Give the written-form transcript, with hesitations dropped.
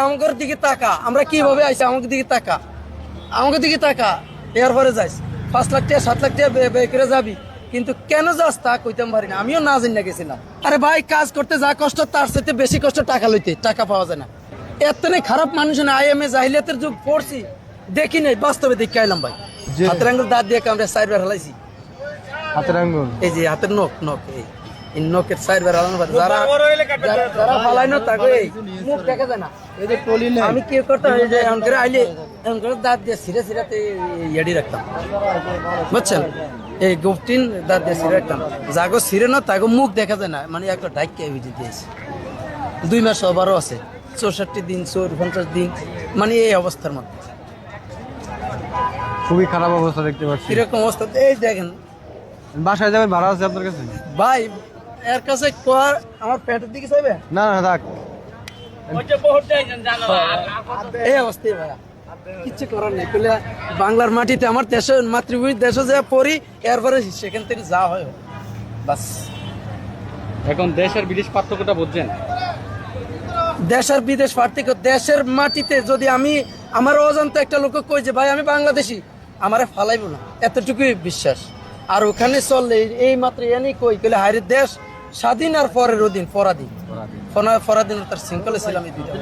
আমাদের দিকে তাকা, আমরা কিভাবে আইছি, আমাদের দিকে তাকা, আমাদের দিকে তাকা। এরপরে যাইস 5 লাখ টাকা 7 লাখ টাকা ব্যয় করে যাবি, কিন্তু কেন যাস তা কইতাম পারি না। আমিও না জানি না গেছিলাম। আরে ভাই, কাজ করতে যা কষ্ট তার সাথে বেশি কষ্ট টাকা লইতে, টাকা পাওয়া যায় না। এত নেই খারাপ মানুষ না। আইএমএ জাহিলিয়াতের যুগ পড়ছি, দেখি নাই, বাস্তবে দেখে আইলাম ভাই। হাতের আঙ্গুল দাঁত দিয়ে কামড়ে 4 বার হালাইছি। হাতের আঙ্গুল, এই যে হাতের নখ, নখ এই নখের 4 বার হালানো। যারা যারা ফালাই না তাকে মুখ দেখা যায় না। এই যে আমি কি করতাম, এই যে এমন করে আইলে এমন করে দাঁত দিয়ে সিরে সিরাতে ইয়াডি রাখতাম, বুঝছেন? এই গোফটিন দাঁত দিয়ে সিরে রাখতাম। যাগো সিরে না তাগো মুখ দেখা যায় না, মানে একটা ডাইকে ভিজে দিয়েছে। 2 মাস ওভারও আছে, 64 দিন 50 দিন, মানে এই অবস্থার মধ্যে। খুবই খারাপ অবস্থা দেখতে পাচ্ছি। এরকম অবস্থা এই দেখেন। বাসায় যাবেন, ভাড়া আছে আপনার কাছে? ভাই এর কাছে কর, আমার পেটের দিকে চাইবে না না থাক। এই অবস্থায় ভাইয়া কিচ্ছু করার নেই। বাংলার মাটিতে আমার দেশে, মাতৃভূমির দেশে যা পড়ি, এরপরে সেখান থেকে যা হয় বাস। এখন দেশ আর বিদেশ পার্থক্যটা বুঝছেন? দেশ আর বিদেশ পার্থক্য, দেশের মাটিতে যদি আমি আমার অজান্ত একটা লোক কই যে ভাই আমি বাংলাদেশি, আমারে ফালাইব না, এতটুকুই বিশ্বাস। আর ওখানে চললে এই মাত্র এনে কই কইলে হায়রে দেশ স্বাধীন আর পরের দিন পরাধীন, পরাধীনতার শৃঙ্খলে ছিলাম এই দুইটা।